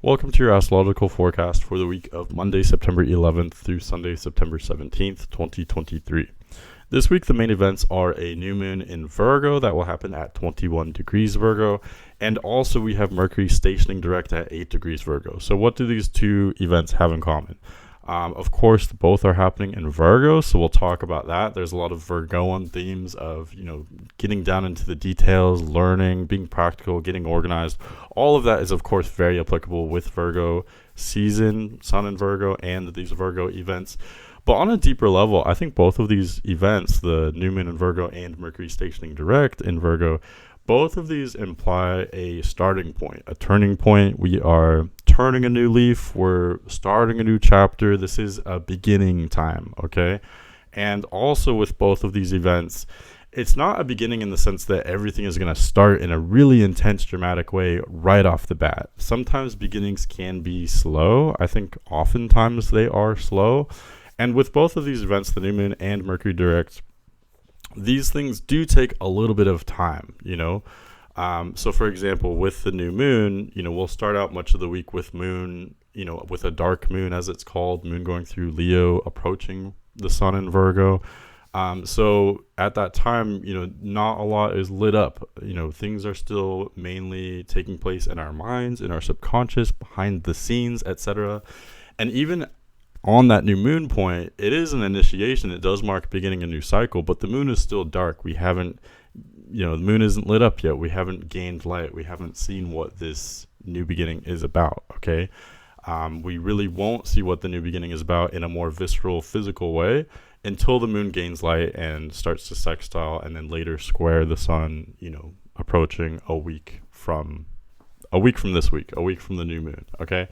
Welcome to your astrological forecast for the week of Monday, September 11th through Sunday, September 17th, 2023. This week, the main events are a new moon in Virgo that will happen at 21 degrees Virgo, and also we have Mercury stationing direct at 8 degrees Virgo. So what do these two events have in common? Of course, both are happening in Virgo, so we'll talk about that. There's a lot of Virgoan themes of, getting down into the details, learning, being practical, getting organized. All of that is, of course, very applicable with Virgo season, Sun in Virgo, and these Virgo events. But on a deeper level, I think both of these events, the new moon in Virgo and Mercury stationing direct in Virgo, both of these imply a starting point, a turning point. We are turning a new leaf. We're starting a new chapter. This is a beginning time, okay? And also with both of these events, it's not a beginning in the sense that everything is going to start in a really intense, dramatic way right off the bat. Sometimes beginnings can be slow. I think oftentimes they are slow. And with both of these events, the new moon and Mercury Direct, these things do take a little bit of time, So for example, with the new moon, we'll start out much of the week with moon, with a dark moon, as it's called, moon going through Leo, approaching the sun in Virgo. So at that time, not a lot is lit up. Things are still mainly taking place in our minds, in our subconscious, behind the scenes, etc. And even on that new moon point, it is an initiation. It does mark beginning a new cycle, but the moon is still dark. We haven't, the moon isn't lit up yet. We haven't gained light. We haven't seen what this new beginning is about, okay? We really won't see what the new beginning is about in a more visceral, physical way until the moon gains light and starts to sextile and then later square the sun, approaching a week from this week, a week from the new moon, okay?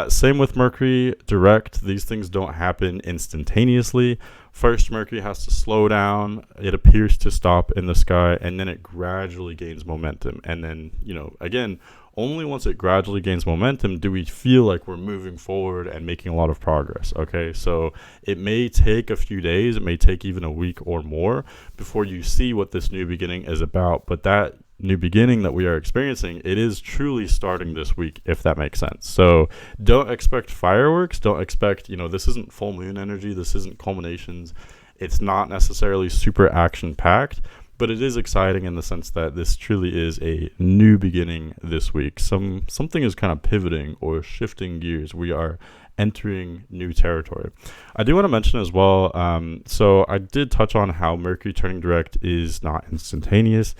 Same with Mercury Direct. These things don't happen instantaneously. First, Mercury has to slow down. It appears to stop in the sky, and then it gradually gains momentum. And then, again, only once it gradually gains momentum do we feel like we're moving forward and making a lot of progress, okay? So it may take a few days. It may take even a week or more before you see what this new beginning is about. But that new beginning that we are experiencing, it is truly starting this week, if that makes sense. So don't expect fireworks. Don't expect, this isn't full moon energy. This isn't culminations. It's not necessarily super action packed, but it is exciting in the sense that this truly is a new beginning this week. Something is kind of pivoting or shifting gears. We are entering new territory. I do want to mention as well, so I did touch on how Mercury turning direct is not instantaneous.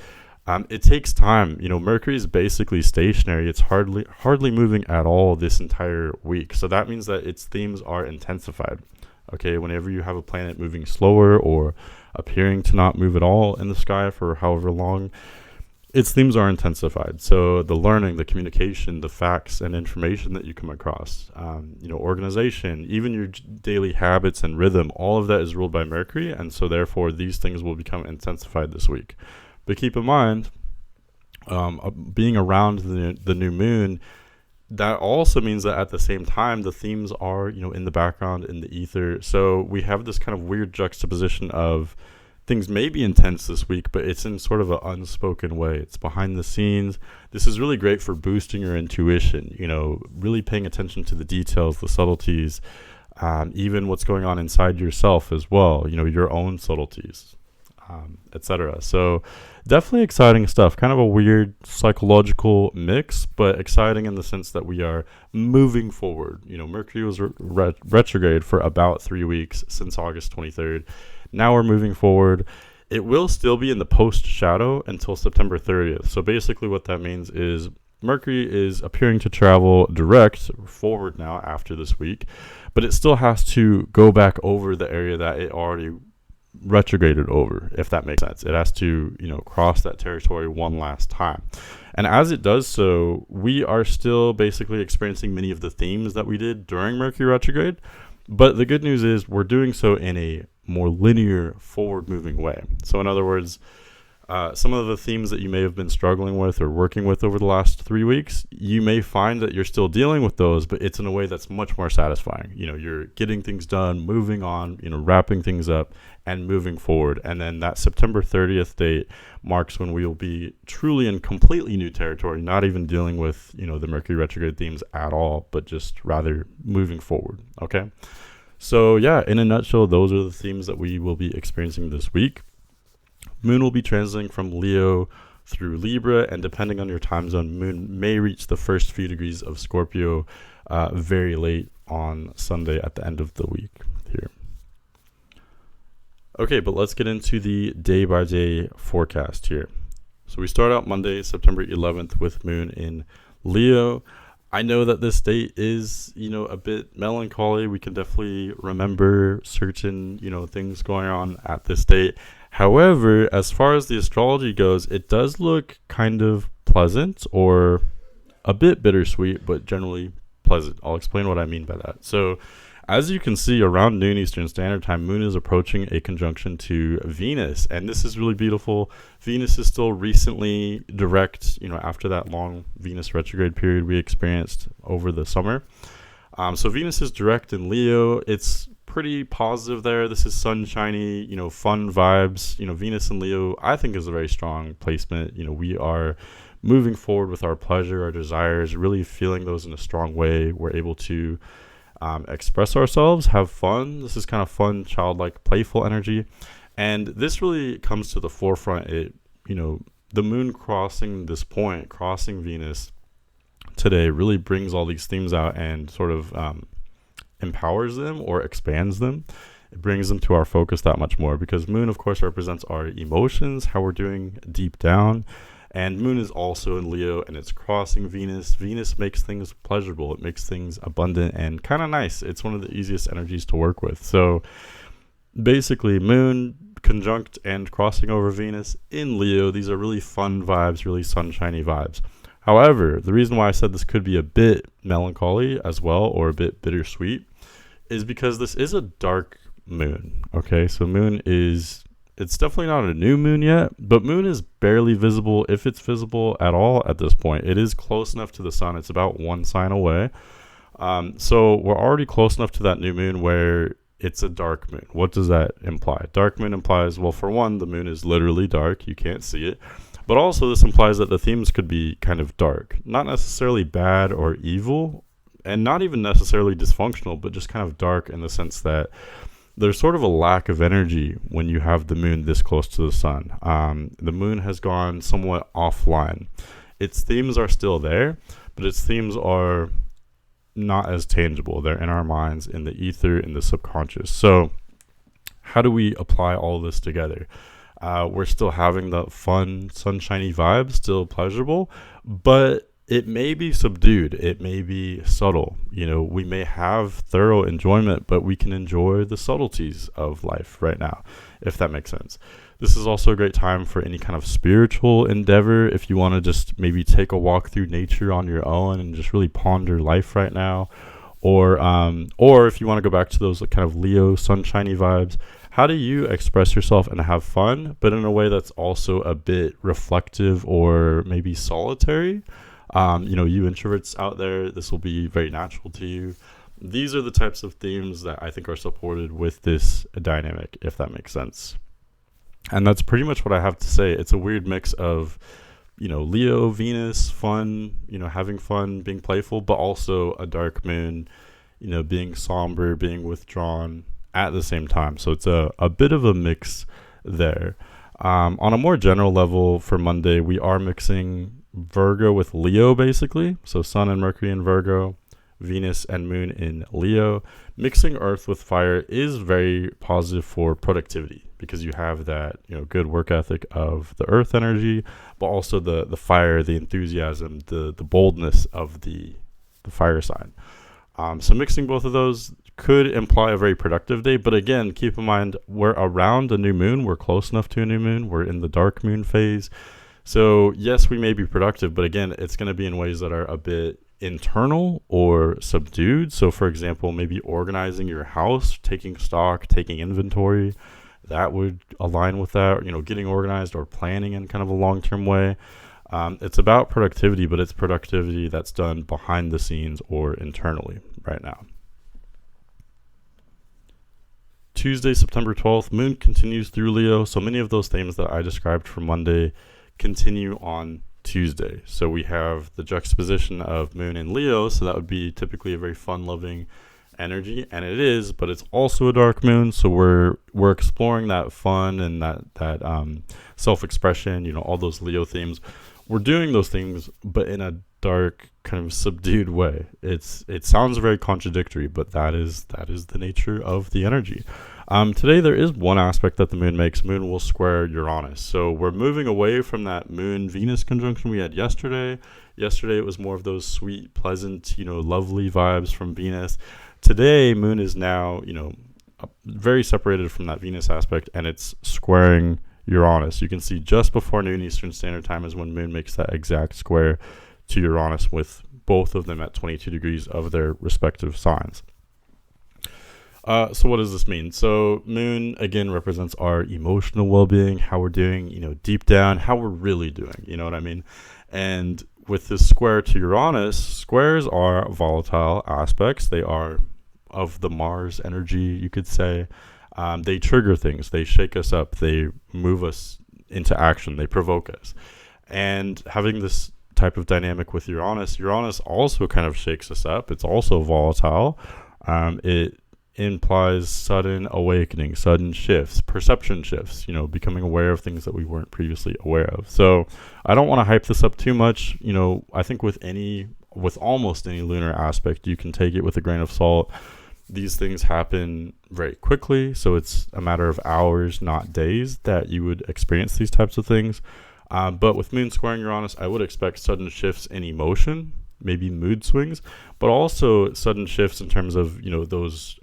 It takes time. Mercury is basically stationary. It's hardly moving at all this entire week. So that means that its themes are intensified. Okay, whenever you have a planet moving slower or appearing to not move at all in the sky for however long, its themes are intensified. So the learning, the communication, the facts and information that you come across, organization, even your daily habits and rhythm, all of that is ruled by Mercury. And so therefore, these things will become intensified this week. But keep in mind, being around the new moon, that also means that at the same time, the themes are, in the background, in the ether. So we have this kind of weird juxtaposition of things may be intense this week, but it's in sort of an unspoken way. It's behind the scenes. This is really great for boosting your intuition, really paying attention to the details, the subtleties, even what's going on inside yourself as well, your own subtleties. Etc. So definitely exciting stuff. Kind of a weird psychological mix, but exciting in the sense that we are moving forward. Mercury was retrograde for about 3 weeks since August 23rd. Now we're moving forward. It will still be in the post shadow until September 30th. So basically what that means is Mercury is appearing to travel direct forward now after this week, but it still has to go back over the area that it already retrograded over, if that makes sense. It has to, cross that territory one last time. And as it does so, we are still basically experiencing many of the themes that we did during Mercury retrograde. But the good news is we're doing so in a more linear, forward-moving way. So in other words, Some of the themes that you may have been struggling with or working with over the last 3 weeks, you may find that you're still dealing with those, but it's in a way that's much more satisfying. You're getting things done, moving on, wrapping things up and moving forward. And then that September 30th date marks when we will be truly in completely new territory, not even dealing with, the Mercury retrograde themes at all, but just rather moving forward. Okay. So yeah, in a nutshell, those are the themes that we will be experiencing this week. Moon will be transiting from Leo through Libra, and depending on your time zone, Moon may reach the first few degrees of Scorpio very late on Sunday at the end of the week here. Okay, but let's get into the day-by-day forecast here. So we start out Monday, September 11th with Moon in Leo. I know that this date is, a bit melancholy. We can definitely remember certain, things going on at this date. However, as far as the astrology goes, it does look kind of pleasant or a bit bittersweet, but generally pleasant. I'll explain what I mean by that. So, as you can see, around noon Eastern Standard Time, Moon is approaching a conjunction to Venus, and this is really beautiful. Venus is still recently direct, after that long Venus retrograde period we experienced over the summer. So Venus is direct in Leo. It's pretty positive there. This is sunshiny, fun vibes. Venus in Leo, I think, is a very strong placement. We are moving forward with our pleasure, our desires, really feeling those in a strong way. We're able to express ourselves, have fun. This is kind of fun, childlike, playful energy. And this really comes to the forefront. The moon crossing this point, crossing Venus today, really brings all these themes out and sort of empowers them or expands them. It brings them to our focus that much more, because Moon, of course, represents our emotions, how we're doing deep down. And Moon is also in Leo, and it's crossing Venus. Venus makes things pleasurable. It makes things abundant and kind of nice. It's one of the easiest energies to work with. So basically, Moon conjunct and crossing over Venus in Leo. These are really fun vibes, really sunshiny vibes. However, the reason why I said this could be a bit melancholy as well, or a bit bittersweet, is because this is a dark moon. Okay, so it's definitely not a new moon yet, but Moon is barely visible, if it's visible at all at this point. It is close enough to the sun. It's about one sign away. So we're already close enough to that new moon where it's a dark moon. What does that imply? Dark moon implies, well, for one, the moon is literally dark. You can't see it. But also this implies that the themes could be kind of dark. Not necessarily bad or evil, and not even necessarily dysfunctional, but just kind of dark in the sense that there's sort of a lack of energy when you have the moon this close to the sun. The moon has gone somewhat offline. Its themes are still there, but its themes are not as tangible. They're in our minds, in the ether, in the subconscious. So how do we apply all this together? We're still having the fun, sunshiny vibes, still pleasurable, but it may be subdued. It may be subtle. We may have thorough enjoyment, but we can enjoy the subtleties of life right now, if that makes sense. This is also a great time for any kind of spiritual endeavor. If you want to just maybe take a walk through nature on your own and just really ponder life right now, or if you want to go back to those kind of Leo sunshiny vibes, how do you express yourself and have fun, but in a way that's also a bit reflective or maybe solitary? You introverts out there, this will be very natural to you. These are the types of themes that I think are supported with this dynamic, if that makes sense. And that's pretty much what I have to say. It's a weird mix of, Leo, Venus, fun, having fun, being playful, but also a dark moon, being somber, being withdrawn at the same time. So it's a bit of a mix there. On a more general level for Monday, we are mixing Virgo with Leo, basically. So Sun and Mercury in Virgo, Venus and Moon in Leo. Mixing Earth with fire is very positive for productivity, because you have that good work ethic of the Earth energy, but also the fire, the enthusiasm, the boldness of the fire sign. So mixing both of those could imply a very productive day. But again, keep in mind, we're around a new moon. We're close enough to a new moon. We're in the dark moon phase. So yes, we may be productive, but again, it's going to be in ways that are a bit internal or subdued. So for example, maybe organizing your house, taking stock, taking inventory, that would align with that, getting organized or planning in kind of a long-term way. It's about productivity, but it's productivity that's done behind the scenes or internally right now. Tuesday, September 12th, Moon continues through Leo. So many of those themes that I described for Monday continue on Tuesday. So we have the juxtaposition of Moon in Leo. So that would be typically a very fun-loving energy, and it is, but it's also a dark moon. So we're exploring that fun and that self-expression. All those Leo themes. We're doing those things, but in a dark, kind of subdued way. It sounds very contradictory, but that is the nature of the energy. Today there is one aspect that the moon makes. Moon will square Uranus. So we're moving away from that Moon-Venus conjunction we had yesterday. Yesterday it was more of those sweet, pleasant, lovely vibes from Venus. Today, Moon is now, very separated from that Venus aspect, and it's squaring Uranus. You can see just before noon Eastern Standard Time is when Moon makes that exact square to Uranus, with both of them at 22 degrees of their respective signs. So what does this mean? So Moon, again, represents our emotional well-being, how we're doing, deep down, how we're really doing, you know what I mean? And with this square to Uranus, squares are volatile aspects. They are of the Mars energy, you could say. They trigger things. They shake us up. They move us into action. They provoke us. And having this type of dynamic with Uranus also kind of shakes us up. It's also volatile. It implies sudden awakening, sudden shifts, perception shifts, becoming aware of things that we weren't previously aware of. So I don't want to hype this up too much. I think with almost any lunar aspect, you can take it with a grain of salt. These things happen very quickly, so it's a matter of hours, not days, that you would experience these types of things. But with Moon squaring Uranus, I would expect sudden shifts in emotion, maybe mood swings, but also sudden shifts in terms of, those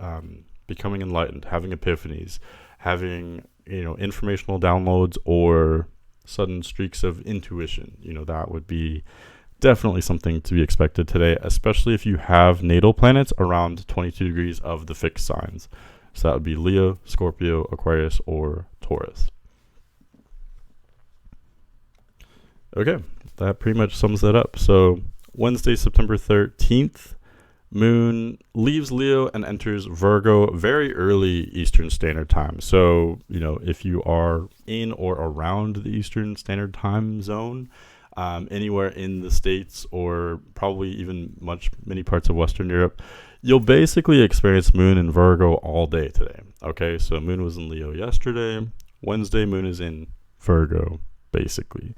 becoming enlightened, having epiphanies, having, informational downloads, or sudden streaks of intuition. That would be definitely something to be expected today, especially if you have natal planets around 22 degrees of the fixed signs. So that would be Leo, Scorpio, Aquarius, or Taurus. Okay, that pretty much sums that up. So Wednesday, September 13th, Moon leaves Leo and enters Virgo very early Eastern Standard Time. So, if you are in or around the Eastern Standard Time zone, anywhere in the States, or probably even many parts of Western Europe, you'll basically experience Moon in Virgo all day today. Okay, so Moon was in Leo yesterday. Wednesday, Moon is in Virgo, basically.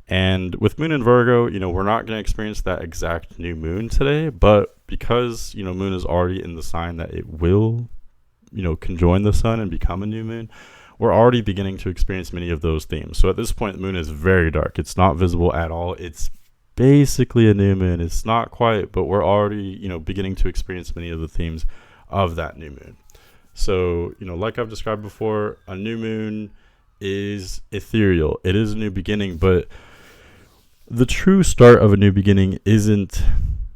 And with Moon in Virgo, we're not going to experience that exact new moon today, but because, Moon is already in the sign that it will, conjoin the sun and become a new moon, we're already beginning to experience many of those themes. So at this point, the moon is very dark. It's not visible at all. It's basically a new moon. It's not quite, but we're already, beginning to experience many of the themes of that new moon. So, like I've described before, a new moon is ethereal. It is a new beginning, but the true start of a new beginning isn't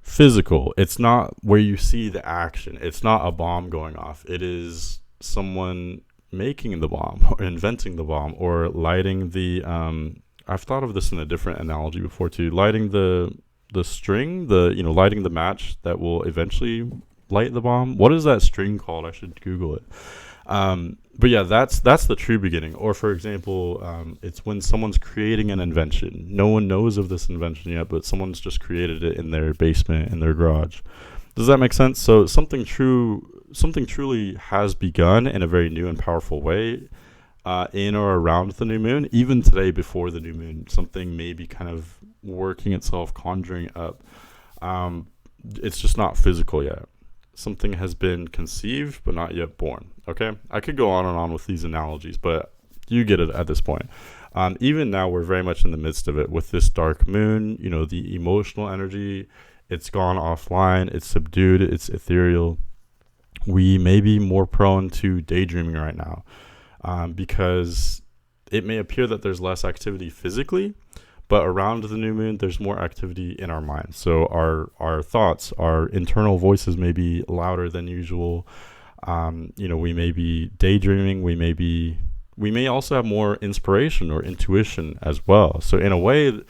physical. It's not where you see the action. It's not a bomb going off. It is someone making the bomb, or inventing the bomb, or lighting the I've thought of this in a different analogy before too, lighting the string, lighting the match that will eventually light the bomb. What is that string called? I should Google it. But yeah, that's the true beginning. Or for example, it's when someone's creating an invention. No one knows of this invention yet, but someone's just created it in their basement, in their garage. Does that make sense? So something truly has begun in a very new and powerful way, in or around the new moon. Even today, before the new moon, something may be kind of working itself, conjuring up. It's just not physical yet. Something has been conceived but not yet born. Okay, I could go on and on with these analogies, but you get it at this point. Even now, we're very much in the midst of it with this dark moon. The emotional energy, it's gone offline, it's subdued, it's ethereal. We may be more prone to daydreaming right now, because it may appear that there's less activity physically, but around the new moon, there's more activity in our minds. So our thoughts, our internal voices may be louder than usual. We may be daydreaming. We may also have more inspiration or intuition as well. So in a way,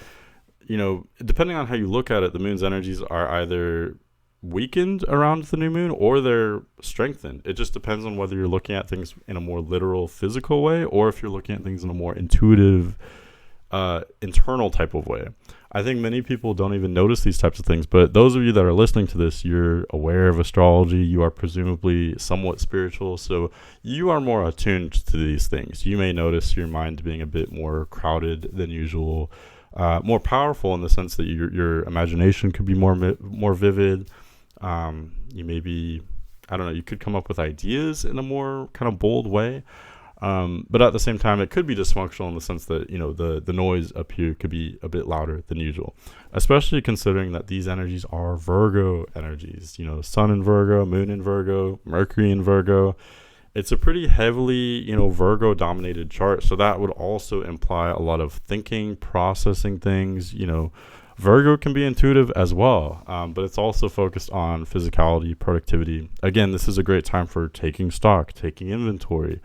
depending on how you look at it, the moon's energies are either weakened around the new moon or they're strengthened. It just depends on whether you're looking at things in a more literal physical way or if you're looking at things in a more intuitive internal type of way. I think many people don't even notice these types of things, but those of you that are listening to this, you're aware of astrology. You are presumably somewhat spiritual, so you are more attuned to these things. You may notice your mind being a bit more crowded than usual, more powerful in the sense that your imagination could be more vivid. You may be, I don't know, you could come up with ideas in a more kind of bold way. But at the same time, it could be dysfunctional in the sense that, the noise up here could be a bit louder than usual, especially considering that these energies are Virgo energies, Sun in Virgo, Moon in Virgo, Mercury in Virgo. It's a pretty heavily, Virgo dominated chart. So that would also imply a lot of thinking, processing things. Virgo can be intuitive as well, but it's also focused on physicality, productivity. Again, this is a great time for taking stock, taking inventory.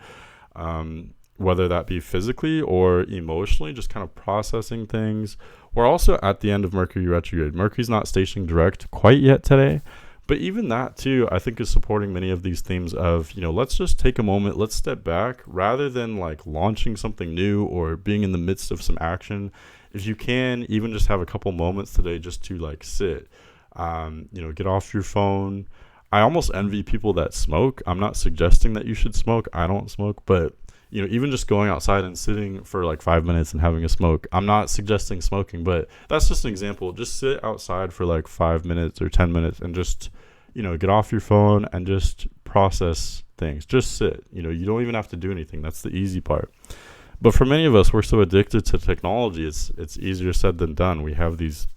Whether that be physically or emotionally, just kind of processing things. We're also at the end of Mercury retrograde. Mercury's not stationing direct quite yet today, but even that too, I think is supporting many of these themes of, let's just take a moment, let's step back rather than like launching something new or being in the midst of some action. If you can, even just have a couple moments today just to like sit, get off your phone. I almost envy people that smoke. I'm not suggesting that you should smoke. I don't smoke, but even just going outside and sitting for like 5 minutes and having a smoke. I'm not suggesting smoking, but that's just an example. Just sit outside for like 5 minutes or 10 minutes and just, get off your phone and just process things. Just sit. You don't even have to do anything. That's the easy part. But for many of us, we're so addicted to technology. It's easier said than done. We have these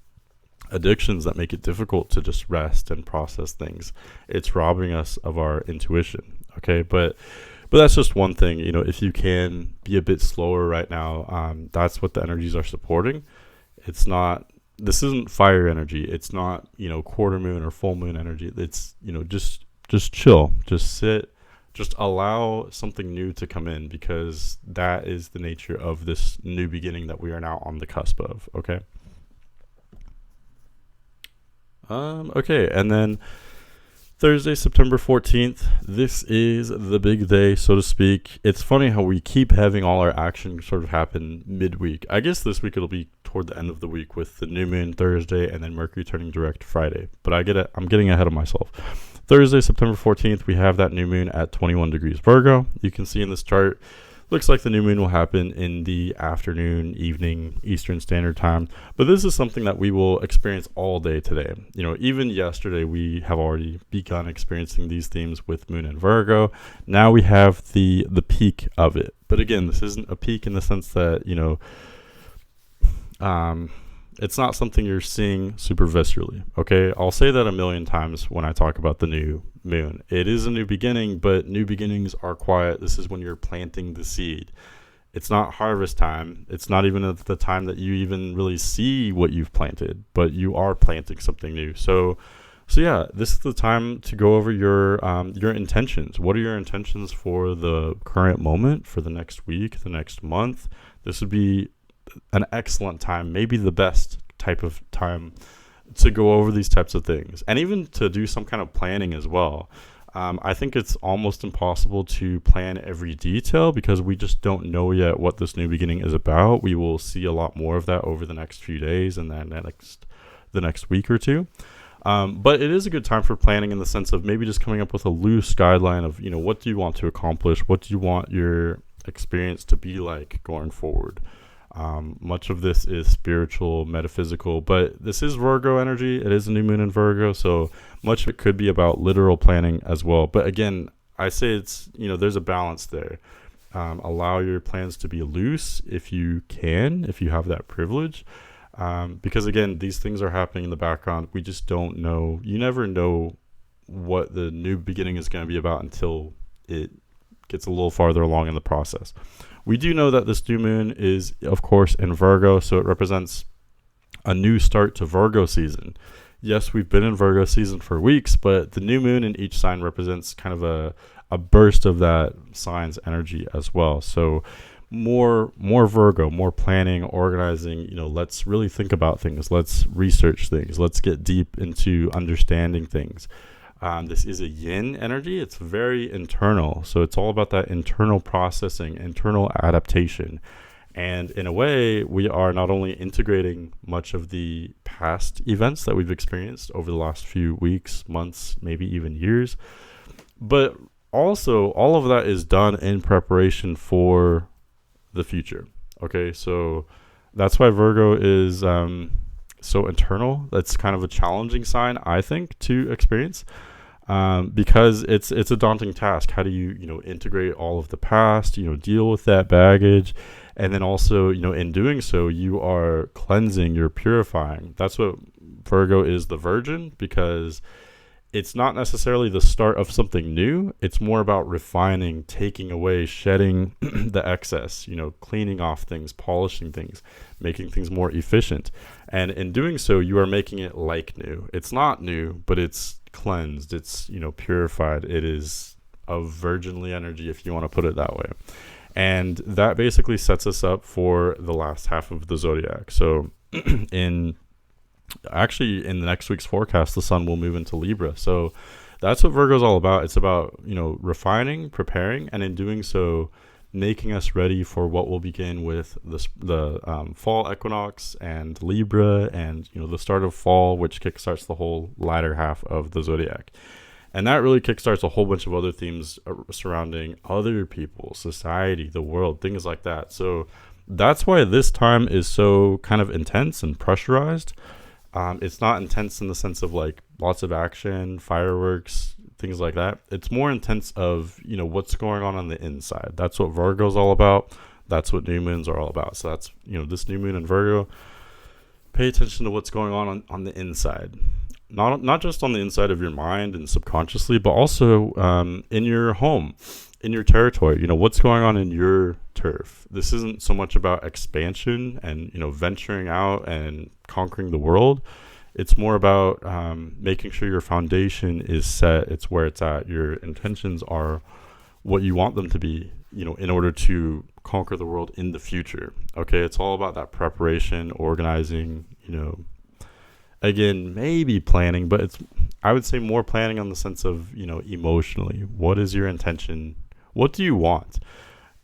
addictions that make it difficult to just rest and process things. It's robbing us of our intuition. Okay, but that's just one thing. If you can be a bit slower right now, that's what the energies are supporting. This isn't fire energy. It's not quarter moon or full moon energy. It's just chill, just sit, just allow something new to come in, because that is the nature of this new beginning that we are now on the cusp of. Okay, and then Thursday, September 14th, this is the big day, so to speak. It's funny how we keep having all our action sort of happen midweek. I guess this week it'll be toward the end of the week with the new moon Thursday and then Mercury turning direct Friday. But I'm getting ahead of myself. Thursday, September 14th, we have that new moon at 21 degrees Virgo. You can see in this chart, looks like the new moon will happen in the afternoon, evening, Eastern Standard Time. But this is something that we will experience all day today. Even yesterday, we have already begun experiencing these themes with Moon and Virgo. Now we have the peak of it. But again, this isn't a peak in the sense that, it's not something you're seeing super viscerally. Okay, I'll say that a million times when I talk about the new moon. It is a new beginning, but new beginnings are quiet. This is when you're planting the seed. It's not harvest time. It's not even at the time that you even really see what you've planted, but you are planting something new. So yeah, this is the time to go over your intentions. What are your intentions for the current moment, for the next week, the next month? This would be an excellent time, maybe the best type of time to go over these types of things, and even to do some kind of planning as well. I think it's almost impossible to plan every detail because we just don't know yet what this new beginning is about. We will see a lot more of that over the next few days and then the next week or two. But it is a good time for planning in the sense of maybe just coming up with a loose guideline of, what do you want to accomplish? What do you want your experience to be like going forward? Much of this is spiritual, metaphysical, but this is Virgo energy. It is a new moon in Virgo, so much of it could be about literal planning as well. But again, I say it's, there's a balance there. Allow your plans to be loose if you can, if you have that privilege. Because again, these things are happening in the background. We just don't know. You never know what the new beginning is going to be about until it gets a little farther along in the process. We do know that this new moon is, of course, in Virgo, so it represents a new start to Virgo season. Yes, we've been in Virgo season for weeks, but the new moon in each sign represents kind of a burst of that sign's energy as well. So more Virgo, more planning, organizing. Let's really think about things. Let's research things. Let's get deep into understanding things. This is a yin energy. It's very internal. So it's all about that internal processing, internal adaptation. And in a way, we are not only integrating much of the past events that we've experienced over the last few weeks, months, maybe even years, but also all of that is done in preparation for the future. Okay, so that's why Virgo is so internal. That's kind of a challenging sign, I think, to experience. Because it's a daunting task. How do you integrate all of the past, deal with that baggage, and then also, in doing so, you are cleansing, you're purifying. That's what Virgo is, the virgin, because it's not necessarily the start of something new. It's more about refining, taking away, shedding the excess, cleaning off things, polishing things, making things more efficient. And in doing so, you are making it like new. It's not new, but it's cleansed. It's, purified. It is of virginly energy, if you want to put it that way. And that basically sets us up for the last half of the zodiac. So in the next week's forecast, the sun will move into Libra. So that's what Virgo is all about. It's about, refining, preparing, and in doing so, making us ready for what will begin with the fall equinox and Libra, and the start of fall, which kickstarts the whole latter half of the zodiac. And that really kickstarts a whole bunch of other themes surrounding other people, society, the world, things like that. So that's why this time is so kind of intense and pressurized. It's not intense in the sense of like lots of action, fireworks, things like that. It's more intense of, what's going on the inside. That's what Virgo's all about. That's what new moons are all about. So that's, this new moon in Virgo, pay attention to what's going on the inside. Not just on the inside of your mind and subconsciously, but also in your home, in your territory. What's going on in your turf. This isn't so much about expansion and venturing out and conquering the world. It's more about making sure your foundation is set. It's where it's at. Your intentions are what you want them to be, in order to conquer the world in the future. Okay, it's all about that preparation, organizing, again, maybe planning, but I would say more planning on the sense of, emotionally. What is your intention? What do you want?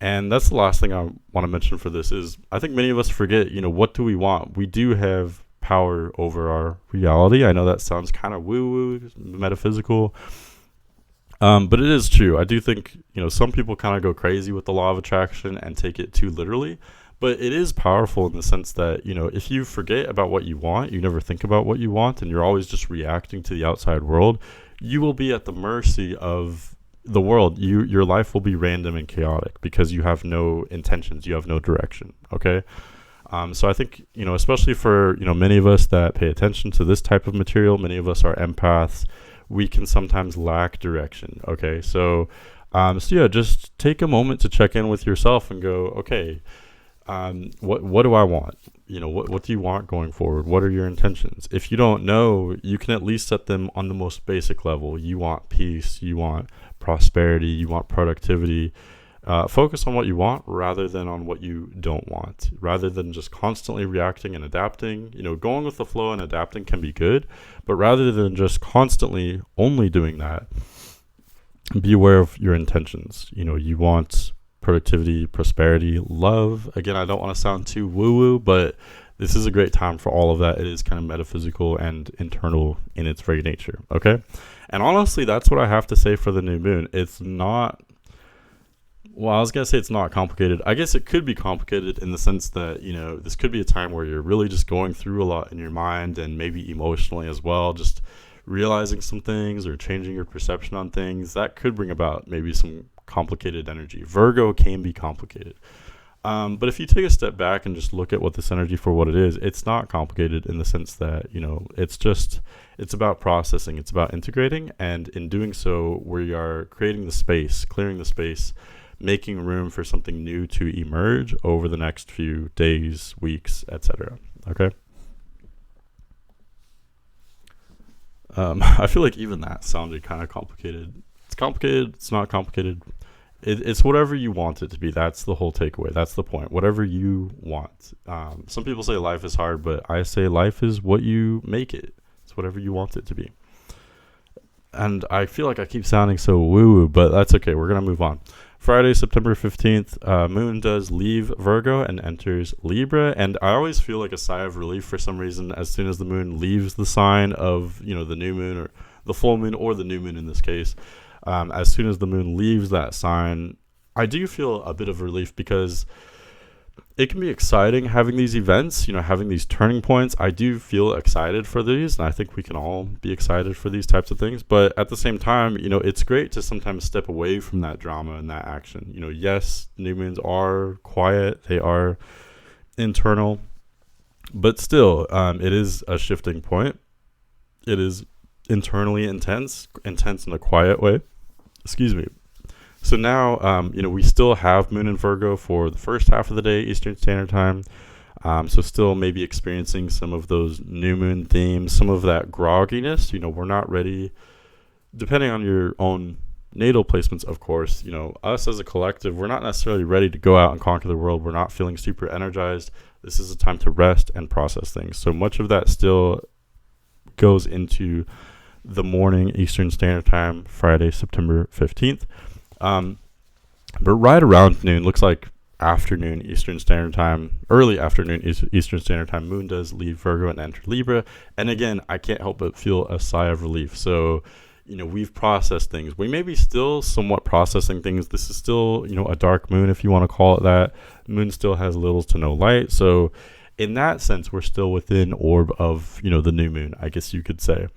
And that's the last thing I want to mention for this is I think many of us forget, what do we want? We do have power over our reality. I know that sounds kind of woo-woo, metaphysical, but it is true. I do think, some people kind of go crazy with the law of attraction and take it too literally. But it is powerful in the sense that, if you forget about what you want, you never think about what you want, and you're always just reacting to the outside world, you will be at the mercy of the world. Your life will be random and chaotic because you have no intentions, you have no direction. Okay. So I think, especially for, many of us that pay attention to this type of material, many of us are empaths, we can sometimes lack direction. Okay. So just take a moment to check in with yourself and go, okay, what do I want? What do you want going forward? What are your intentions? If you don't know, you can at least set them on the most basic level. You want peace, you want prosperity, you want productivity. Focus on what you want rather than on what you don't want, rather than just constantly reacting and adapting. Going with the flow and adapting can be good, but rather than just constantly only doing that, be aware of your intentions. You want productivity, prosperity, love. Again, I don't want to sound too woo-woo, but this is a great time for all of that. It is kind of metaphysical and internal in its very nature. Okay. And honestly, that's what I have to say for the new moon. It's not, I was going to say it's not complicated. I guess it could be complicated in the sense that, this could be a time where you're really just going through a lot in your mind and maybe emotionally as well, just realizing some things or changing your perception on things. That could bring about maybe some complicated energy. Virgo can be complicated. But if you take a step back and just look at what this energy for what it is, it's not complicated in the sense that, it's about processing, it's about integrating. And in doing so, we are creating the space, clearing the space, making room for something new to emerge over the next few days, weeks, etc. Okay. I feel like even that sounded kind of complicated. It's complicated, it's not complicated. It's whatever you want it to be. That's the whole takeaway. That's the point. Whatever you want. Some people say life is hard, but I say life is what you make it. It's whatever you want it to be. And I feel like I keep sounding so woo-woo, but that's okay. We're going to move on. Friday, September 15th, Moon does leave Virgo and enters Libra. And I always feel like a sigh of relief for some reason as soon as the moon leaves the sign of, the new moon or the full moon or the new moon in this case. As soon as the moon leaves that sign, I do feel a bit of relief because it can be exciting having these events, having these turning points. I do feel excited for these, and I think we can all be excited for these types of things. But at the same time, it's great to sometimes step away from that drama and that action. Yes, new moons are quiet, they are internal, but still, it is a shifting point. It is internally intense in a quiet way. Excuse me. So now, we still have Moon in Virgo for the first half of the day, Eastern Standard Time. So still maybe experiencing some of those new moon themes, some of that grogginess. We're not ready, depending on your own natal placements, of course. Us as a collective, we're not necessarily ready to go out and conquer the world. We're not feeling super energized. This is a time to rest and process things. So much of that still goes into the morning Eastern Standard Time, Friday, September 15th. But right around noon, looks like afternoon Eastern Standard Time, early afternoon Eastern Standard Time, Moon does leave Virgo and enter Libra. And again, I can't help but feel a sigh of relief. So, we've processed things. We may be still somewhat processing things. This is still, a dark moon, if you want to call it that. Moon still has little to no light. So in that sense, we're still within orb of, the new moon, I guess you could say.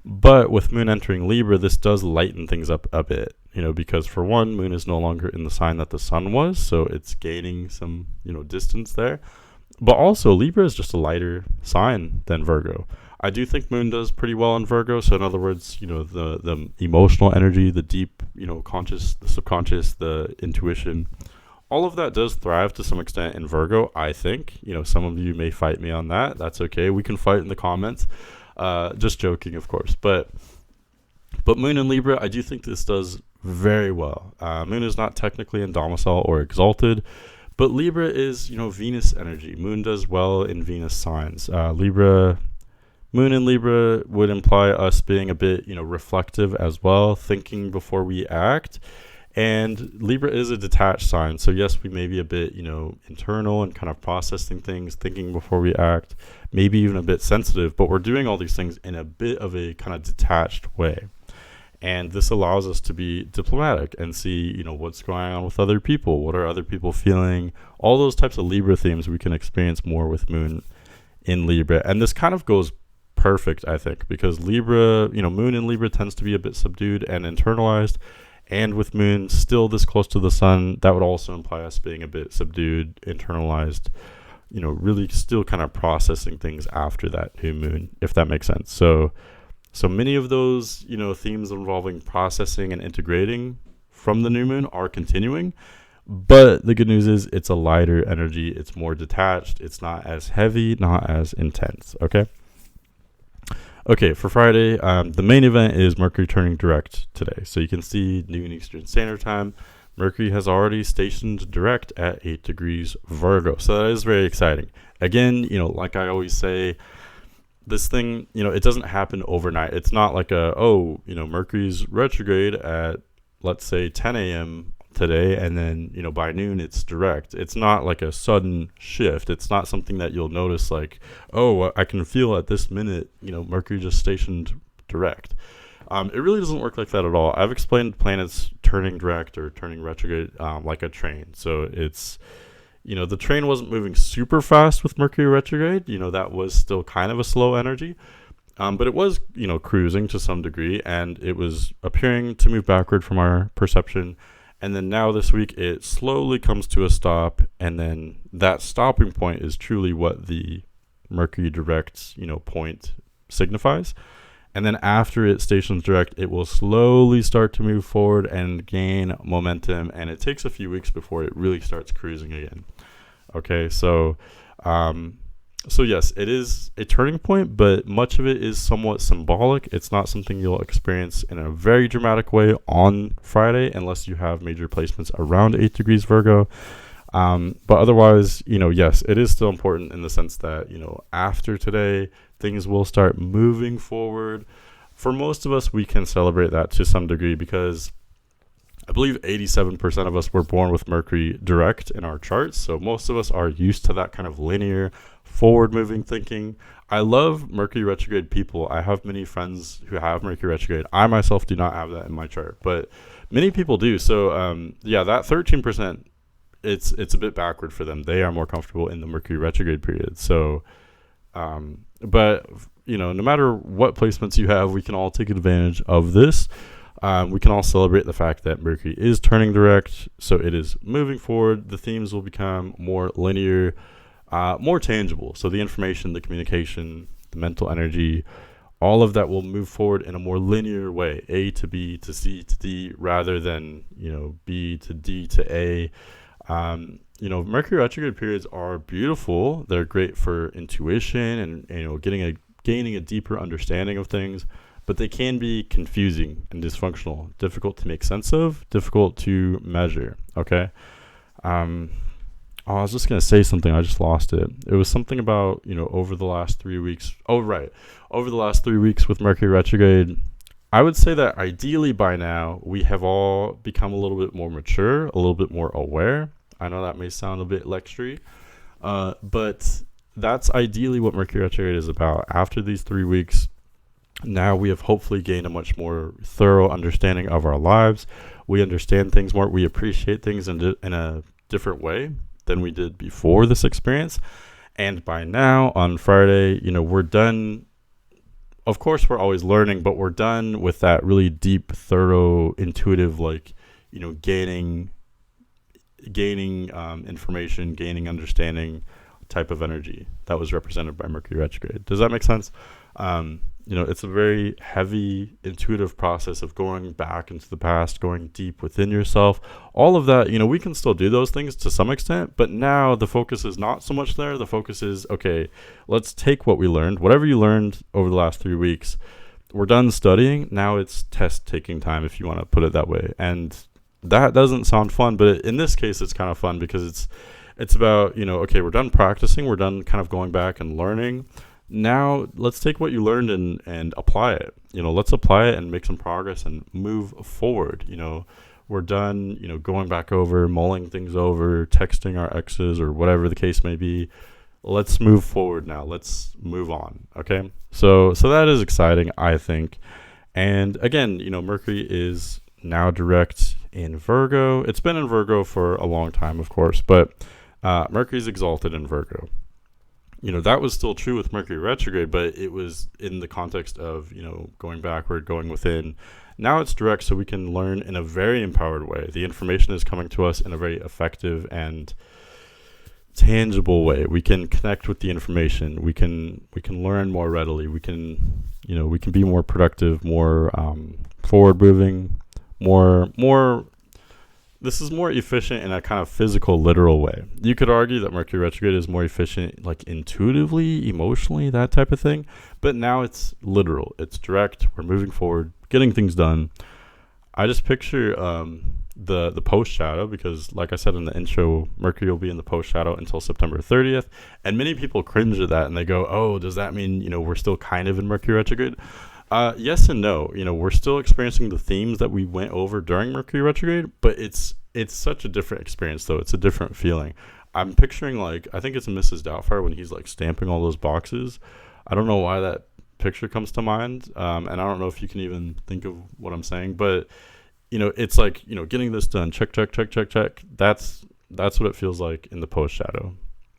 But with Moon entering Libra, this does lighten things up a bit, because for one, Moon is no longer in the sign that the Sun was, so it's gaining some, distance there. But also, Libra is just a lighter sign than Virgo. I do think Moon does pretty well in Virgo, so in other words, the emotional energy, the deep, conscious, the subconscious, the intuition, all of that does thrive to some extent in Virgo, I think. Some of you may fight me on that. That's okay. We can fight in the comments. Just joking, of course. But Moon in Libra, I do think this does very well. Moon is not technically in domicile or exalted, but Libra is, Venus energy. Moon does well in Venus signs. Moon in Libra would imply us being a bit, reflective as well, thinking before we act. And Libra is a detached sign. So yes, we may be a bit, internal and kind of processing things, thinking before we act, maybe even a bit sensitive, but we're doing all these things in a bit of a kind of detached way. And this allows us to be diplomatic and see, what's going on with other people. What are other people feeling? All those types of Libra themes we can experience more with Moon in Libra. And this kind of goes perfect, I think, because Libra, Moon in Libra tends to be a bit subdued and internalized. And with Moon still this close to the Sun, that would also imply us being a bit subdued, internalized, really still kind of processing things after that new moon, if that makes sense. So many of those, themes involving processing and integrating from the new moon are continuing. But the good news is it's a lighter energy. It's more detached. It's not as heavy, not as intense. Okay, for Friday, the main event is Mercury turning direct today. So you can see noon Eastern Standard Time. Mercury has already stationed direct at 8 degrees Virgo. So that is very exciting. Again, like I always say, this thing, it doesn't happen overnight. It's not like Mercury's retrograde at, let's say, 10 a.m. today, and then, by noon it's direct. It's not like a sudden shift. It's not something that you'll notice like, oh, I can feel at this minute, Mercury just stationed direct. It really doesn't work like that at all. I've explained planets turning direct or turning retrograde like a train. So it's, the train wasn't moving super fast with Mercury retrograde. That was still kind of a slow energy. But it was, cruising to some degree, and it was appearing to move backward from our perception. And then now this week, it slowly comes to a stop. And then that stopping point is truly what the Mercury direct, point signifies. And then after it stations direct, it will slowly start to move forward and gain momentum. And it takes a few weeks before it really starts cruising again. Okay, so So yes, it is a turning point, but much of it is somewhat symbolic. It's not something you'll experience in a very dramatic way on Friday unless you have major placements around 8 degrees Virgo. But otherwise, yes, it is still important in the sense that, after today, things will start moving forward. For most of us, we can celebrate that to some degree because I believe 87% of us were born with Mercury direct in our charts. So most of us are used to that kind of linear, forward moving thinking. I love Mercury retrograde people. I have many friends who have Mercury retrograde. I myself do not have that in my chart, but many people do. So that 13%, it's a bit backward for them. They are more comfortable in the Mercury retrograde period. So, but no matter what placements you have, we can all take advantage of this. We can all celebrate the fact that Mercury is turning direct, so it is moving forward. The themes will become more linear, more tangible. So the information, the communication, the mental energy, all of that will move forward in a more linear way, A to B to C to D, rather than B to D to A. Mercury retrograde periods are beautiful. They're great for intuition and gaining a deeper understanding of things. But they can be confusing and dysfunctional, difficult to make sense of, difficult to measure. Okay. I was just going to say something. I just lost it. It was something about, over the last 3 weeks. Oh, right. Over the last 3 weeks with Mercury retrograde, I would say that ideally by now we have all become a little bit more mature, a little bit more aware. I know that may sound a bit lectury, but that's ideally what Mercury retrograde is about. After these 3 weeks, now we have hopefully gained a much more thorough understanding of our lives. We understand things more. We appreciate things in a different way than we did before this experience. And by now, on Friday, we're done. Of course, we're always learning, but we're done with that really deep, thorough, intuitive, gaining information, gaining understanding type of energy that was represented by Mercury retrograde. Does that make sense? It's a very heavy, intuitive process of going back into the past, going deep within yourself. All of that, we can still do those things to some extent, but now the focus is not so much there. The focus is, okay, let's take what we learned, whatever you learned over the last 3 weeks. We're done studying. Now it's test taking time, if you want to put it that way. And that doesn't sound fun, but in this case, it's kind of fun because it's about, okay, we're done practicing. We're done kind of going back and learning. Now let's take what you learned and apply it. Let's apply it and make some progress and move forward. We're done, going back over, mulling things over, texting our exes or whatever the case may be. Let's move forward now. Let's move on. Okay. So that is exciting, I think. And again, Mercury is now direct in Virgo. It's been in Virgo for a long time, of course, but Mercury's exalted in Virgo. That was still true with Mercury retrograde, but it was in the context of, going backward, going within. Now it's direct, so we can learn in a very empowered way. The information is coming to us in a very effective and tangible way. We can connect with the information. We can learn more readily. We can be more productive, more forward moving, more. This is more efficient in a kind of physical, literal way. You could argue that Mercury retrograde is more efficient, like intuitively, emotionally, that type of thing. But now it's literal. It's direct. We're moving forward, getting things done. I just picture the post shadow because, like I said in the intro, Mercury will be in the post shadow until September 30th. And many people cringe at that and they go, oh, does that mean, we're still kind of in Mercury retrograde? Yes and no. We're still experiencing the themes that we went over during Mercury retrograde, but it's such a different experience, though. It's a different feeling. I'm picturing, I think it's Mrs. Doubtfire when he's, stamping all those boxes. I don't know why that picture comes to mind, and I don't know if you can even think of what I'm saying, but, it's getting this done, check, check, check, check, check. That's what it feels like in the post-shadow.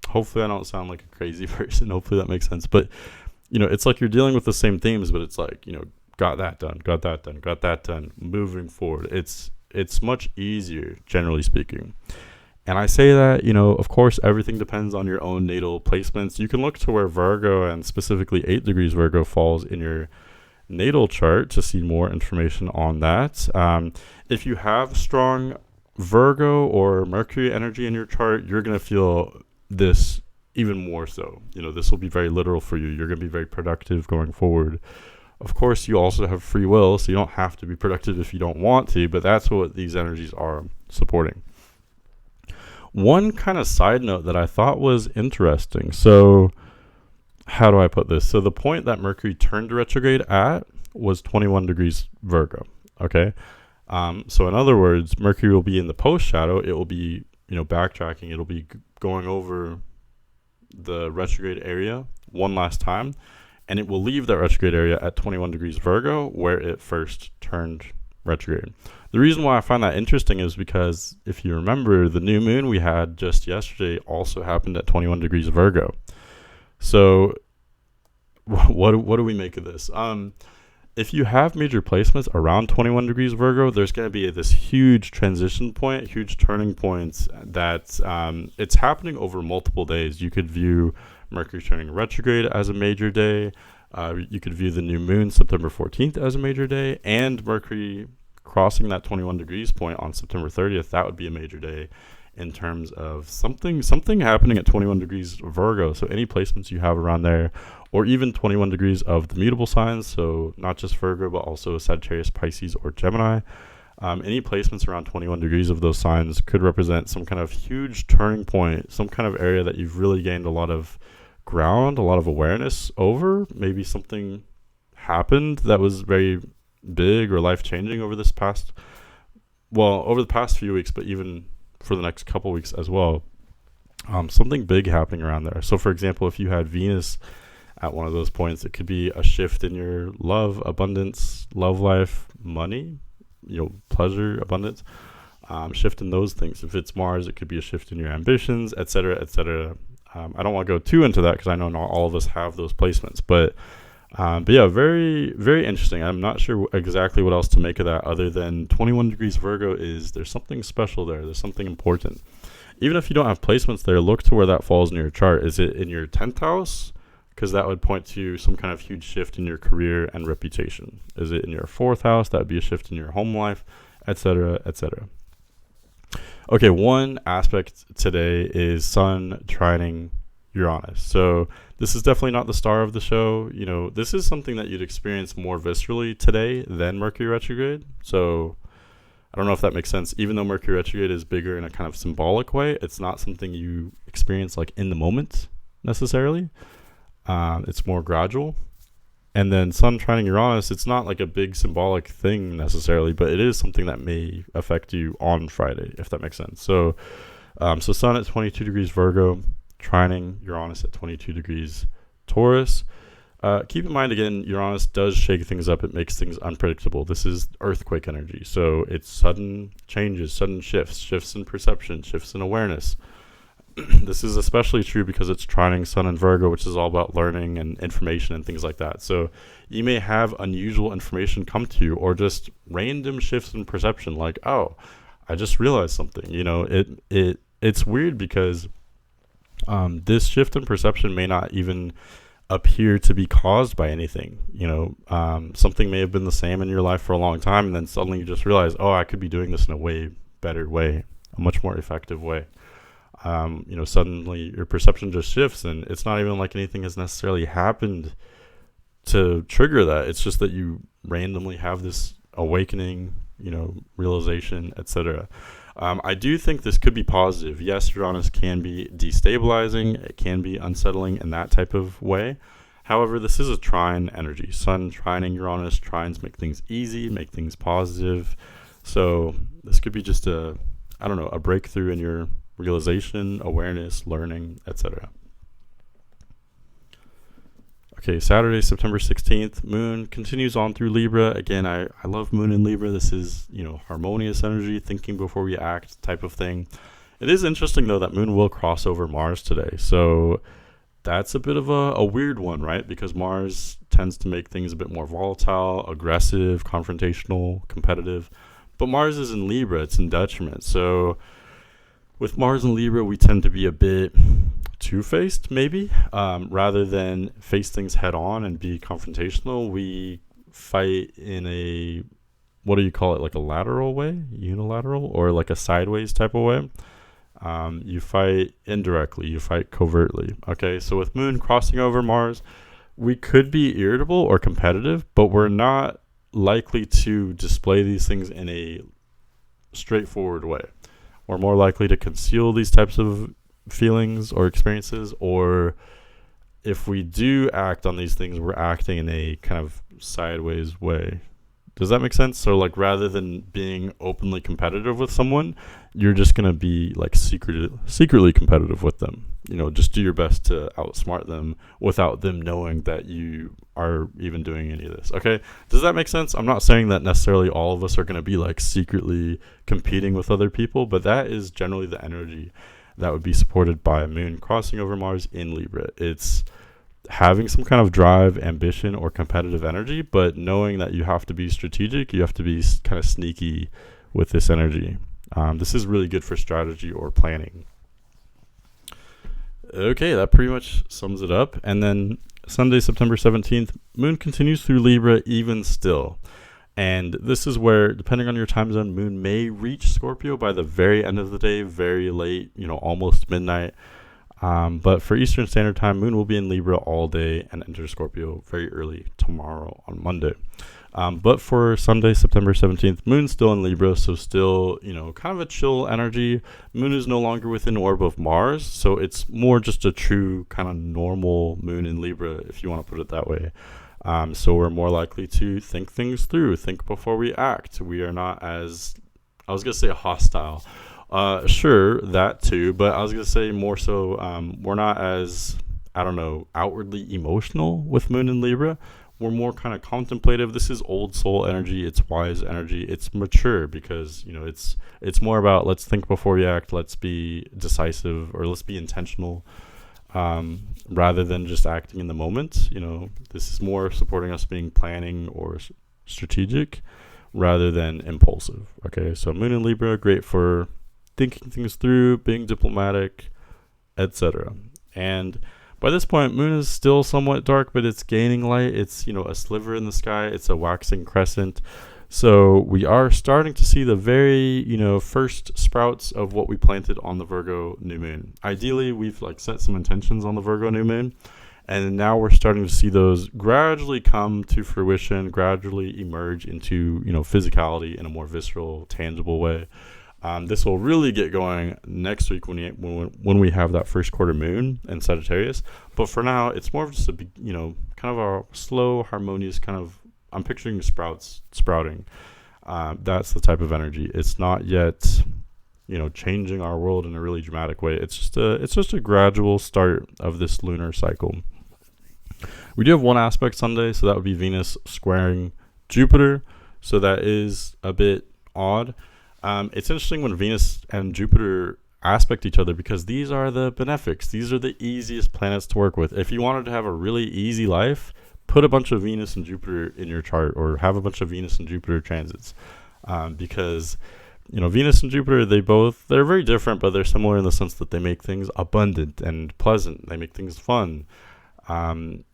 Hopefully I don't sound like a crazy person. Hopefully that makes sense, but it's like you're dealing with the same themes, but it's got that done, got that done, got that done, moving forward. It's much easier, generally speaking. And I say that, of course, everything depends on your own natal placements. You can look to where Virgo and specifically 8 degrees Virgo falls in your natal chart to see more information on that. If you have strong Virgo or Mercury energy in your chart, you're going to feel this even more so. This will be very literal for you. You're going to be very productive going forward. Of course, you also have free will, so you don't have to be productive if you don't want to, but that's what these energies are supporting. One kind of side note that I thought was interesting. So, how do I put this? So, the point that Mercury turned retrograde at was 21 degrees Virgo. Okay. So, in other words, Mercury will be in the post shadow. It will be, backtracking. It'll be going over the retrograde area one last time, and it will leave that retrograde area at 21 degrees Virgo where it first turned retrograde. The reason why I find that interesting is because if you remember, the new moon we had just yesterday also happened at 21 degrees Virgo. So what do we make of this? If you have major placements around 21 degrees Virgo, there's going to be this huge transition point, huge turning points that it's happening over multiple days. You could view Mercury turning retrograde as a major day. You could view the new moon September 14th as a major day, and Mercury crossing that 21 degrees point on September 30th. That would be a major day in terms of something happening at 21 degrees Virgo. So any placements you have around there, or even 21 degrees of the mutable signs, so not just Virgo, but also Sagittarius, Pisces, or Gemini. Any placements around 21 degrees of those signs could represent some kind of huge turning point, some kind of area that you've really gained a lot of ground, a lot of awareness over. Maybe something happened that was very big or life-changing over the past few weeks, but even for the next couple weeks as well. Something big happening around there. So, for example, if you had Venus at one of those points, it could be a shift in your love, abundance, love life, money, pleasure, abundance, shift in those things. If it's Mars, it could be a shift in your ambitions, etc., etc. I don't want to go too into that because I know not all of us have those placements, but yeah, very, very interesting. I'm not sure exactly what else to make of that other than 21 degrees Virgo there's something special there. There's something important. Even if you don't have placements there, look to where that falls in your chart. Is it in your 10th house? Because that would point to some kind of huge shift in your career and reputation. Is it in your 4th house? That would be a shift in your home life, etc., etc. Okay, one aspect today is Sun trining Uranus. So this is definitely not the star of the show. This is something that you'd experience more viscerally today than Mercury retrograde. So I don't know if that makes sense. Even though Mercury retrograde is bigger in a kind of symbolic way, it's not something you experience like in the moment necessarily. It's more gradual. And then Sun trining Uranus, it's not like a big symbolic thing necessarily, but it is something that may affect you on Friday, if that makes sense. So Sun at 22 degrees Virgo, trining Uranus at 22 degrees Taurus. Keep in mind, again, Uranus does shake things up. It makes things unpredictable. This is earthquake energy. So it's sudden changes, sudden shifts in perception, shifts in awareness. This is especially true because it's trining Sun and Virgo, which is all about learning and information and things like that. So you may have unusual information come to you, or just random shifts in perception, like, oh, I just realized something. It's weird because this shift in perception may not even appear to be caused by anything. Something may have been the same in your life for a long time, and then suddenly you just realize, oh, I could be doing this in a way better way, a much more effective way. Suddenly your perception just shifts, and it's not even like anything has necessarily happened to trigger that. It's just that you randomly have this awakening, realization, etc. I do think this could be positive. Yes, Uranus can be destabilizing. It can be unsettling in that type of way. However, this is a trine energy. Sun trining Uranus. Trines make things easy, make things positive. So this could be just a breakthrough in your realization, awareness, learning, etc. Okay, Saturday, September 16th, Moon continues on through Libra. Again, I love Moon in Libra. This is, harmonious energy, thinking before we act type of thing. It is interesting, though, that Moon will cross over Mars today. So that's a bit of a weird one, right? Because Mars tends to make things a bit more volatile, aggressive, confrontational, competitive. But Mars is in Libra. It's in detriment. So with Mars in Libra, we tend to be a bit two-faced, maybe. Rather than face things head on and be confrontational, we fight in a, what do you call it, like a lateral way, unilateral, or like a sideways type of way. You fight indirectly, you fight covertly. Okay, so with Moon crossing over Mars, we could be irritable or competitive, but we're not likely to display these things in a straightforward way. We're more likely to conceal these types of feelings or experiences, or if we do act on these things, we're acting in a kind of sideways way. Does that make sense? So like rather than being openly competitive with someone, you're just going to be like secretly competitive with them. Just do your best to outsmart them without them knowing that you are even doing any of this. Okay? Does that make sense? I'm not saying that necessarily all of us are going to be like secretly competing with other people, but that is generally the energy that would be supported by Moon crossing over Mars in Libra. It's having some kind of drive, ambition, or competitive energy, but knowing that you have to be strategic, you have to be kind of sneaky with this energy. This is really good for strategy or planning. Okay, that pretty much sums it up. And then Sunday, September 17th, Moon continues through Libra even still. And this is where, depending on your time zone, Moon may reach Scorpio by the very end of the day, very late, almost midnight. But for Eastern Standard Time, Moon will be in Libra all day and enter Scorpio very early tomorrow on Monday. But for Sunday, September 17th, Moon's still in Libra, so still, kind of a chill energy. Moon is no longer within orb of Mars, so it's more just a true kind of normal Moon in Libra, if you want to put it that way. So we're more likely to think things through, think before we act. We are not as, I was going to say hostile. Sure, that too, but I was going to say more so, we're not as, outwardly emotional with Moon in Libra. We're more kind of contemplative. This is old soul energy. It's wise energy. It's mature because, it's more about let's think before we act. Let's be decisive, or let's be intentional, rather than just acting in the moment. This is more supporting us being planning or strategic rather than impulsive. Okay, so Moon in Libra, great for thinking things through, being diplomatic, etc. And by this point, Moon is still somewhat dark, but it's gaining light. It's, a sliver in the sky. It's a waxing crescent. So we are starting to see the very, first sprouts of what we planted on the Virgo New Moon. Ideally, we've set some intentions on the Virgo New Moon, and now we're starting to see those gradually come to fruition, gradually emerge into, physicality in a more visceral, tangible way. This will really get going next week when we have that first quarter moon in Sagittarius. But for now, it's more of just a kind of a slow, harmonious kind of. I'm picturing sprouting. That's the type of energy. It's not yet, changing our world in a really dramatic way. It's just a gradual start of this lunar cycle. We do have one aspect Sunday, so that would be Venus squaring Jupiter. So that is a bit odd. It's interesting when Venus and Jupiter aspect each other because these are the benefics. These are the easiest planets to work with. If you wanted to have a really easy life, put a bunch of Venus and Jupiter in your chart, or have a bunch of Venus and Jupiter transits, because Venus and Jupiter, they're very different, but they're similar in the sense that they make things abundant and pleasant. They make things fun.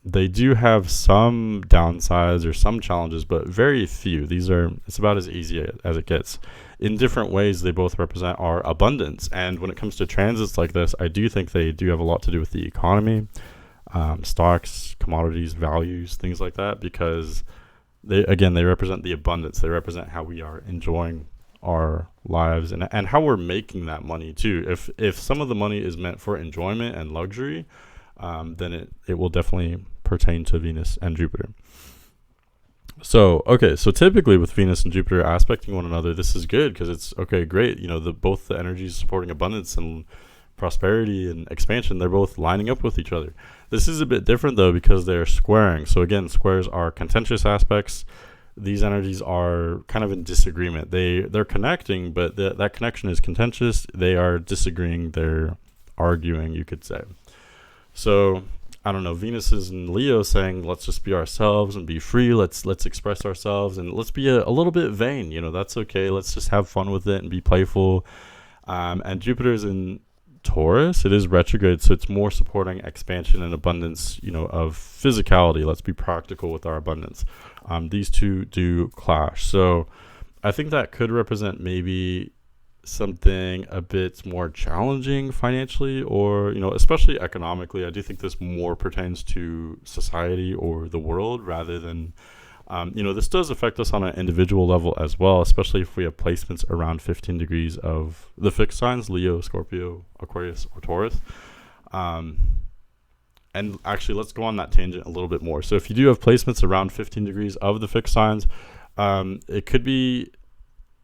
They do have some downsides or some challenges, but very few. It's about as easy as it gets. In different ways, they both represent our abundance. And when it comes to transits like this, I do think they do have a lot to do with the economy, stocks, commodities, values, things like that, because they represent the abundance. They represent how we are enjoying our lives and how we're making that money too. If some of the money is meant for enjoyment and luxury, then it will definitely pertain to Venus and Jupiter. So typically with Venus and Jupiter aspecting one another, this is good because it's great. Both the energies supporting abundance and prosperity and expansion, they're both lining up with each other. This is a bit different though because they're squaring. So again, squares are contentious aspects. These energies are kind of in disagreement. They're connecting, but that connection is contentious. They are disagreeing. They're arguing, you could say. So I don't know, Venus is in Leo saying, let's just be ourselves and be free. Let's express ourselves and let's be a little bit vain. That's okay. Let's just have fun with it and be playful. And Jupiter's in Taurus. It is retrograde, so it's more supporting expansion and abundance, of physicality. Let's be practical with our abundance. These two do clash. So I think that could represent maybe something a bit more challenging financially, or especially economically. I do think this more pertains to society or the world rather than this does affect us on an individual level as well, especially if we have placements around 15 degrees of the fixed signs: Leo, Scorpio, Aquarius, or Taurus. And actually, let's go on that tangent a little bit more. So if you do have placements around 15 degrees of the fixed signs, it could be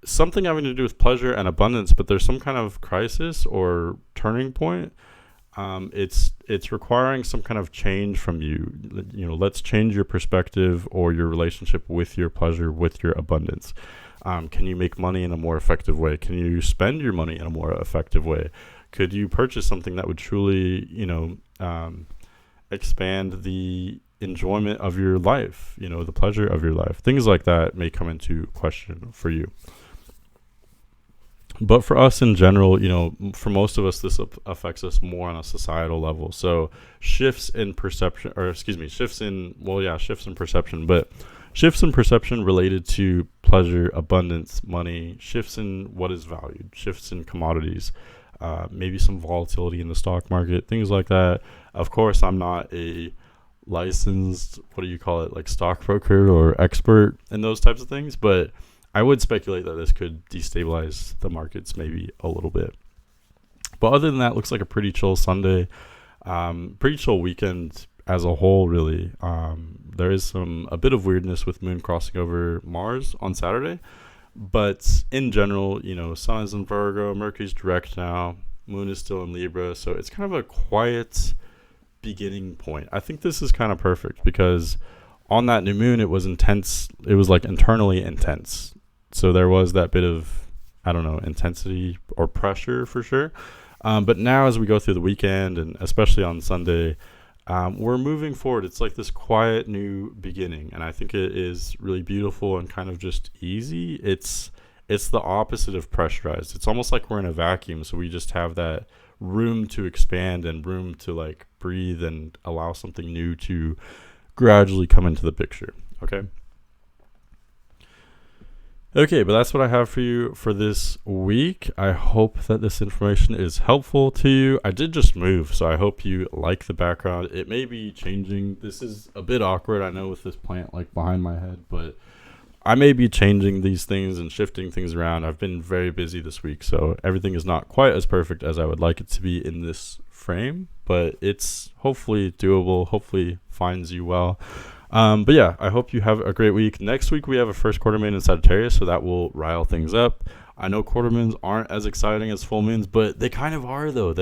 something having to do with pleasure and abundance, but there's some kind of crisis or turning point. It's requiring some kind of change from you. Let's change your perspective or your relationship with your pleasure, with your abundance. Can you make money in a more effective way? Can you spend your money in a more effective way? Could you purchase something that would truly, expand the enjoyment of your life, the pleasure of your life? Things like that may come into question for you. But for us in general, for most of us, this affects us more on a societal level. So shifts in perception, shifts in perception, but shifts in perception related to pleasure, abundance, money, shifts in what is valued, shifts in commodities, maybe some volatility in the stock market, things like that. Of course, I'm not a licensed, like stockbroker or expert in those types of things, but I would speculate that this could destabilize the markets maybe a little bit. But other than that, looks like a pretty chill Sunday, pretty chill weekend as a whole, really. There is a bit of weirdness with Moon crossing over Mars on Saturday. But in general, Sun is in Virgo, Mercury's direct now, Moon is still in Libra. So it's kind of a quiet beginning point. I think this is kind of perfect because on that new moon, it was intense. It was like internally intense. So there was that bit of, intensity or pressure for sure. But now as we go through the weekend and especially on Sunday, we're moving forward. It's like this quiet new beginning. And I think it is really beautiful and kind of just easy. It's the opposite of pressurized. It's almost like we're in a vacuum. So we just have that room to expand and room to like breathe and allow something new to gradually come into the picture. Okay, but that's what I have for you for this week. I hope that this information is helpful to you. I did just move, so I hope you like the background. It may be changing. This is a bit awkward, I know, with this plant like behind my head, but I may be changing these things and shifting things around. I've been very busy this week, so everything is not quite as perfect as I would like it to be in this frame, but it's hopefully doable, hopefully finds you well. But yeah, I hope you have a great week. Next week, we have a first quarter moon in Sagittarius, so that will rile things up. I know quarter moons aren't as exciting as full moons, but they kind of are, though.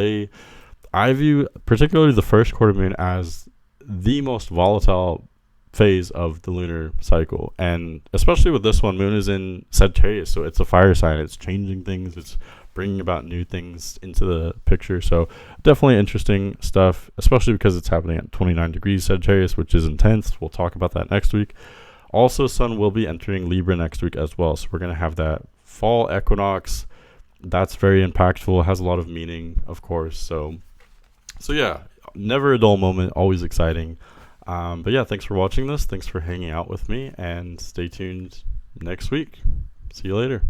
I view particularly the first quarter moon as the most volatile phase of the lunar cycle, and especially with this one, moon is in Sagittarius, so it's a fire sign. It's changing things. It's bringing about new things into the picture. So definitely interesting stuff, especially because it's happening at 29 degrees Sagittarius, which is intense. We'll talk about that next week. Also, Sun will be entering Libra next week as well. So we're going to have that fall equinox. That's very impactful. It has a lot of meaning, of course. So yeah, never a dull moment, always exciting. But yeah, thanks for watching this. Thanks for hanging out with me, and stay tuned next week. See you later.